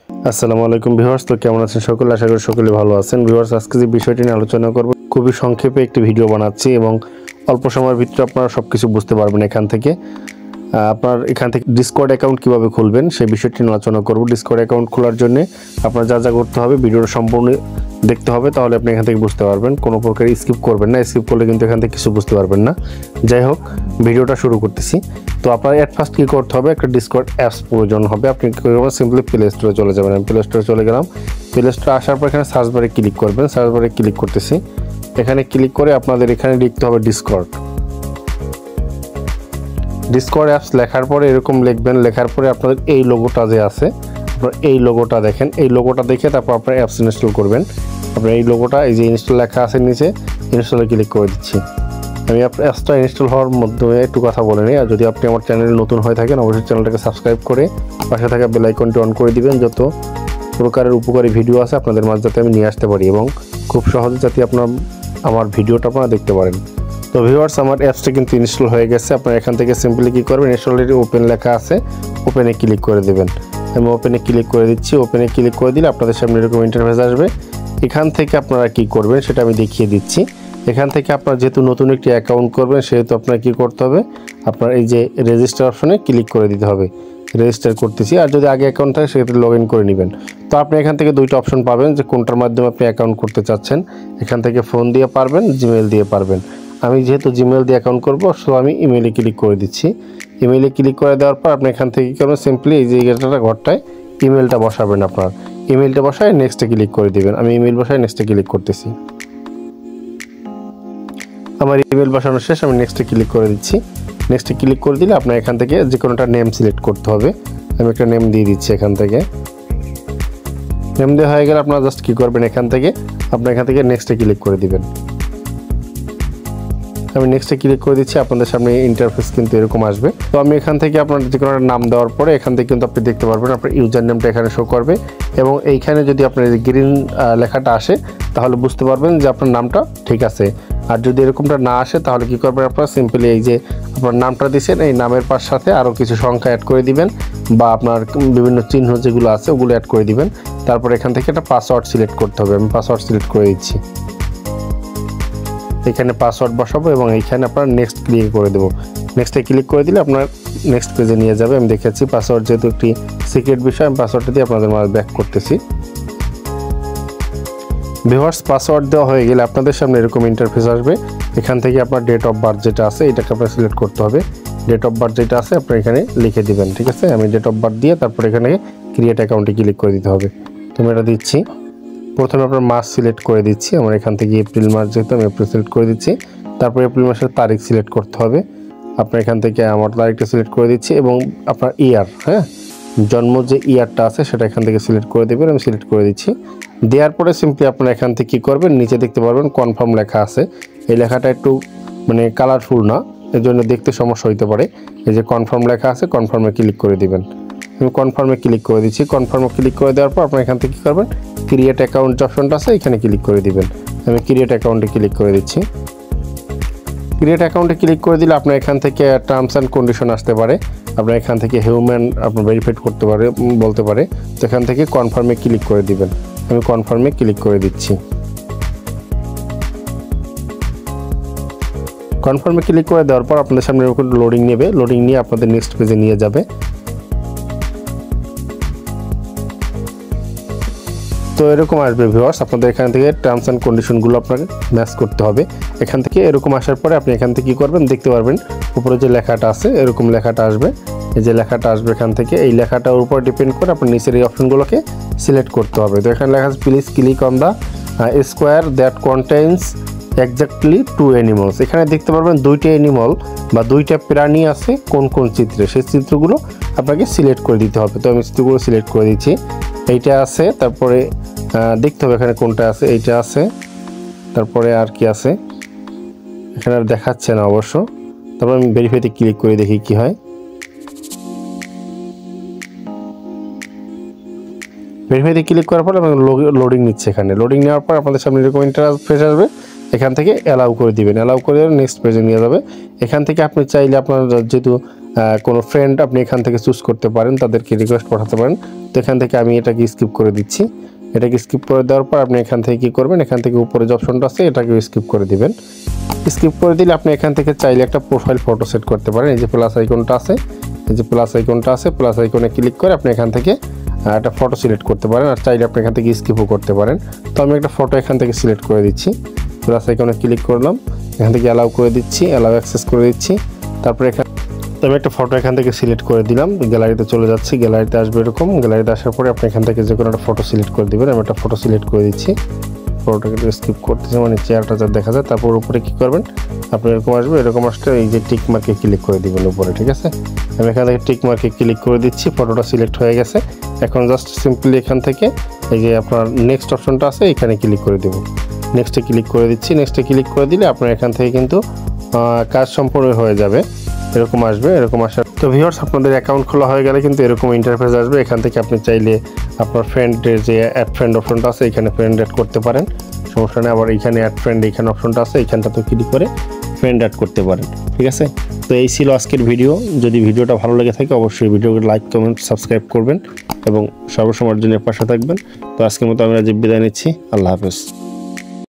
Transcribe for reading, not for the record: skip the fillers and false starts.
আসসালামু আলাইকুম ভিউয়ার্স, তো কেমন আছেন সকলে? আশা করি সকলে ভালো আছেন। ভিউয়ার্স, আজকে যে বিষয়টি নিয়ে আলোচনা করব, খুবই সংক্ষেপে একটি ভিডিও বানাচ্ছি এবং অল্প সময়ের ভিতরে আপনারা সবকিছু বুঝতে পারবেন। আপনার এখান থেকে ডিসকর্ড অ্যাকাউন্ট কিভাবে খুলবেন সেই বিষয়টি নিয়ে আলোচনা করব। ডিসকর্ড অ্যাকাউন্ট খোলার জন্য আপনার যা যা করতে হবে ভিডিওটা সম্পূর্ণ দেখতে হবে, তাহলে আপনি এখান থেকে বুঝতে পারবেন। কোনো প্রকার স্কিপ করবেন না, স্কিপ করলে কিন্তু এখান থেকে কিছু বুঝতে পারবেন না। যাই হোক, ভিডিওটা শুরু করতেছি। তো আপনার এট ফার্স্ট কী করতে হবে, একটা ডিসকর্ড অ্যাপস প্রয়োজন হবে। আপনি কী করবেন, সিম্পলি প্লে স্টোরে চলে যাবেন। আমি প্লে স্টোরে চলে গেলাম। প্লে স্টোরে আসার পর এখানে সার্চ বারে ক্লিক করবেন। সার্চ বারে ক্লিক করতেছি। এখানে ক্লিক করে আপনাদের এখানে লিখতে হবে ডিসকর্ড অ্যাপস। লেখার পরে এরকম লিখবেন। লেখার পরে আপনাদের এই লোগোটা যে আছে, আপনার এই লোগোটা দেখেন। এই লোগোটা দেখে তারপর আপনার অ্যাপস ইনস্টল করবেন। আপনার এই লোগোটা, এই যে ইনস্টল লেখা আছে নিচে, ইনস্টলে ক্লিক করে দিচ্ছি। আমি আপনার অ্যাপসটা ইনস্টল হওয়ার মাধ্যমে একটু কথা বলে নিই। আর যদি আপনি আমার চ্যানেলে নতুন হয়ে থাকেন, অবশ্যই চ্যানেলটাকে সাবস্ক্রাইব করে পাশে থাকা বেল আইকনটি অন করে দিবেন। যত প্রকারের উপকারী ভিডিও আছে আপনাদের মাঝে যাতে আমি নিয়ে আসতে পারি এবং খুব সহজে যাতে আমার ভিডিওটা আপনারা দেখতে পারেন। তো ভিউয়ার্স, আমার অ্যাপসটা কিন্তু ইনস্টল হয়ে গেছে। আপনারা এখান থেকে সিম্পলি কী করবেন, ইনস্টলের ওপেন লেখা আছে, ওপেনে ক্লিক করে দেবেন। আমি ওপেনে ক্লিক করে দিচ্ছি। ওপেনে ক্লিক করে দিলে আপনাদের সামনে এরকম ইন্টারফেস আসবে। এখান থেকে আপনারা কী করবেন সেটা আমি দেখিয়ে দিচ্ছি। এখান থেকে আপনার যেহেতু নতুন একটি অ্যাকাউন্ট করবেন, সেহেতু আপনার কী করতে হবে, আপনার এই যে রেজিস্টার অপশনে ক্লিক করে দিতে হবে। রেজিস্টার করতেছি। আর যদি আগে অ্যাকাউন্ট থাকে সেক্ষেত্রে লগ ইন করে নেবেন। তো আপনি এখান থেকে দুইটা অপশন পাবেন যে কোনটার মাধ্যমে আপনি অ্যাকাউন্ট করতে চাচ্ছেন। এখান থেকে ফোন দিয়ে পারবেন, জিমেল দিয়ে পারবেন। আমি যেহেতু জিমেল দিয়ে অ্যাকাউন্ট করবো, সো আমি ইমেইলে ক্লিক করে দিচ্ছি। ইমেইলে ক্লিক করে দেওয়ার পর আপনি এখান থেকে কী করবেন, সিম্পলি এই যে ঘরটায় ইমেলটা বসাবেন। আপনার ইমেলটা বসায় নেক্সটে ক্লিক করে দেবেন। আমি ইমেল বসায় নেক্সটে ক্লিক করতেছি। আমার ইমেল বসানো শেষ। আমি নেক্সটে ক্লিক করে দিচ্ছি। নেক্সটে ক্লিক করে দিলে আপনার এখান থেকে যে কোনোটা নেম সিলেক্ট করতে হবে। আমি একটা নেম দিয়ে দিচ্ছি। এখান থেকে নেম দেওয়া হয়ে গেলে আপনারা জাস্ট কী করবেন, এখান থেকে নেক্সটে ক্লিক করে দিবেন। আমি নেক্সটে ক্লিক করে দিচ্ছি। আপনাদের সামনে ইন্টারফেস কিন্তু এরকম আসবে। তো আমি এখান থেকে আপনার যে কোনো একটা নাম দেওয়ার পরে এখান থেকে কিন্তু আপনি দেখতে পারবেন আপনার ইউজার নেমটা এখানে শো করবে এবং এইখানে যদি আপনার গ্রিন লেখাটা আসে তাহলে বুঝতে পারবেন যে আপনার নামটা ঠিক আছে। আর যদি এরকমটা না আসে তাহলে কী করবেন, আপনারা সিম্পলি এই যে আপনার নামটা দিয়েছেন, এই নামের সাথে আরও কিছু সংখ্যা অ্যাড করে দিবেন বা আপনার বিভিন্ন চিহ্ন যেগুলো আছে ওগুলো অ্যাড করে দিবেন। তারপর এখান থেকে একটা পাসওয়ার্ড সিলেক্ট করতে হবে। আমি পাসওয়ার্ড সিলেক্ট করে দিচ্ছি। এখানে পাসওয়ার্ড বসাবো এবং এইখানে আপনার নেক্সট ক্লিক করে দেবো। নেক্সটে ক্লিক করে দিলে আপনার নেক্সট পেজে নিয়ে যাবে। আমি দেখাচ্ছি পাসওয়ার্ড যেহেতু একটি সিক্রেট বিষয়, আমি পাসওয়ার্ডটা দিয়ে আপনাদের মাঝে ব্যাক করতেছি। ভিউয়ার্স, পাসওয়ার্ড দেওয়া হয়ে গেলে আপনাদের সামনে এরকম ইন্টারফেস আসবে। এখান থেকে আপনার ডেট অফ বার্থ যেটা আছে এটাকে আপনার সিলেক্ট করতে হবে। ডেট অফ বার্থ যেটা আছে আপনার এখানে লিখে দিবেন। ঠিক আছে, আমি ডেট অফ বার্থ দিয়ে তারপর এখানে ক্রিয়েট অ্যাকাউন্টে ক্লিক করে দিতে হবে। তো আমি এটা দিচ্ছি। প্রথমে আপনার মাস সিলেক্ট করে দিচ্ছি। আমার এখান থেকে এপ্রিল মাস, যেহেতু আমি এপ্রিল সিলেক্ট করে দিচ্ছি। তারপর এপ্রিল মাসের তারিখ সিলেক্ট করতে হবে। আপনার এখান থেকে আমার তারিখটা সিলেক্ট করে দিচ্ছি এবং আপনার ইয়ার, জন্ম যে ইয়ারটা আছে সেটা এখান থেকে সিলেক্ট করে দেবেন। আমি সিলেক্ট করে দিচ্ছি। দেওয়ার পরে সিম্পলি আপনারা এখান থেকে কী করবেন, নিচে দেখতে পারবেন কনফার্ম লেখা আছে। এই লেখাটা একটু কালারফুল না, এর জন্য দেখতে সমস্যা হইতে পারে। এই যে কনফার্ম লেখা আছে, কনফার্মে ক্লিক করে দিবেন। আমি কনফার্মে ক্লিক করে দিচ্ছি। কনফার্মে ক্লিক করে দেওয়ার পর আপনার এখান থেকে কী করবেন, ক্রিয়েট অ্যাকাউন্ট অপশনটা আছে, এখানে ক্লিক করে দিবেন। আমি ক্রিয়েট অ্যাকাউন্টে ক্লিক করে দিচ্ছি। ক্রিয়েট অ্যাকাউন্টে ক্লিক করে দিলে আপনার এখান থেকে টার্মস অ্যান্ড কন্ডিশন আসতে পারে। আপনার এখান থেকে হিউম্যান আপনার ভেরিফাইড করতে পারে, বলতে পারে। তো এখান থেকে কনফার্মে ক্লিক করে দিবেন। আমি কনফার্মে ক্লিক করে দিচ্ছি। কনফার্মে ক্লিক করে দেওয়ার পর আপনাদের সামনে এরকম লোডিং নেবে। লোডিং নিয়ে আপনাদের নেক্সট পেজে নিয়ে যাবে। তো এরকম আসবে ভিউয়ার্স, আপনাদের এখান থেকে টার্মস অ্যান্ড কন্ডিশনগুলো আপনাকে ম্যাচ করতে হবে। এখান থেকে এরকম আসার পরে আপনি এখান থেকে কী করবেন, দেখতে পারবেন উপরে যে লেখাটা আছে এরকম লেখাটা আসবে। এই যে লেখাটা আসবে এখান থেকে, এই লেখাটার উপর ডিপেন্ড করে আপনার নিচের এই অপশনগুলোকে সিলেক্ট করতে হবে। তো এখানে লেখা আছে please click on the square that contains exactly 2 animals. এখানে দেখতে পারবেন 2টা অ্যানিমাল বা 2টা প্রাণী আছে কোন কোন চিত্রে, সেই চিত্রগুলো আপনাকে সিলেক্ট করে দিতে হবে। তো আমি চিত্রগুলো সিলেক্ট করে দিচ্ছি। এইটা আছে, তারপরে দেখতে হবে এখানে কোনটা আছে। এইটা আছে, তারপরে আর কি আছে এখানে আর দেখাচ্ছে না অবশ্য। তারপর আমি ভেরিফাইতে ক্লিক করে দেখি কি হয়। ভেরিফাইতে ক্লিক করার পর আমি লোডিং নিচ্ছে। এখানে লোডিং নেওয়ার পর আপনাদের সামনে এরকম ইন্টারফেস আসবে। এখান থেকে অ্যালাউ করে দিবেন। অ্যালাউ করে নেক্সট পেজে নিয়ে যাবে। এখান থেকে আপনি চাইলে আপনার যেহেতু কোনো ফ্রেন্ড আপনি এখান থেকে চুজ করতে পারেন, তাদেরকে রিকোয়েস্ট পাঠাতে পারেন। তো এখান থেকে আমি এটাকে স্কিপ করে দিচ্ছি। এটাকে স্কিপ করে দেওয়ার পর আপনি এখান থেকে কী করবেন, এখান থেকে উপরে যে অপশনটা আছে এটাকে স্কিপ করে দিবেন। স্কিপ করে দিলে আপনি এখান থেকে চাইলে একটা প্রোফাইল ফটো সেট করতে পারেন। এই যে প্লাস আইকনটা আছে, এই যে প্লাস আইকনটা আছে, প্লাস আইকনে ক্লিক করে আপনি এখান থেকে একটা ফটো সিলেক্ট করতে পারেন। আর চাইলে আপনি এখান থেকে স্কিপও করতে পারেন। তো আমি একটা ফটো এখান থেকে সিলেক্ট করে দিচ্ছি, প্লাস আইকনে ক্লিক করলাম, এখান থেকে অ্যালাউ করে দিচ্ছি, অ্যালাউ অ্যাক্সেস করে দিচ্ছি। তারপরে আমি একটা ফটো এখান থেকে সিলেক্ট করে দিলাম, গ্যালারিতে চলে যাচ্ছি, গ্যালারিতে আসবে এরকম। গ্যালারিতে আসার পরে আপনি এখান থেকে যে কোনো একটা ফটো সিলেক্ট করে দিবেন। আমি একটা ফটো সিলেক্ট করে দিচ্ছি, ফটোটাকে স্কিপ করতেছি, মানে চেয়ারটা যা দেখা যায়। তারপর উপরে কী করবেন, আপনি এরকম আসবে, এরকম আসলে এই যে টিক মার্কে ক্লিক করে দিবেন উপরে, ঠিক আছে। আমি এখান থেকে টিক মার্কে ক্লিক করে দিচ্ছি, ফটোটা সিলেক্ট হয়ে গেছে। এখন জাস্ট সিম্পলি এখান থেকে এই যে আপনার নেক্সট অপশনটা আছে এখানে ক্লিক করে দেবো, নেক্সটে ক্লিক করে দিচ্ছি। নেক্সটে ক্লিক করে দিলে আপনার এখান থেকে কিন্তু কাজ সম্পূর্ণ হয়ে যাবে, এরকম আসবে। এরকম আসার তো ভিউয়ার্স, আপনাদের অ্যাকাউন্ট খোলা হয়ে গেলে কিন্তু এরকম ইন্টারফেস আসবে। এখান থেকে আপনি চাইলে আপনার ফ্রেন্ডের যে অ্যাড ফ্রেন্ড অপশনটা আছে এখানে ফ্রেন্ড অ্যাড করতে পারেন, সমস্যা নেই। আবার এখানে অ্যাড ফ্রেন্ড এখানে অপশনটা আছে, এখানটাতে ক্লিক করে ফ্রেন্ড অ্যাড করতে পারেন, ঠিক আছে। তো এই ছিল আজকের ভিডিও। যদি ভিডিওটা ভালো লেগে থাকে অবশ্যই ভিডিওকে লাইক, কমেন্ট, সাবস্ক্রাইব করবেন এবং সর্বসময়ের জন্য পাশে থাকবেন। তো আজকের মতো আমরা যে বিদায় নিচ্ছি, আল্লাহ হাফেজ।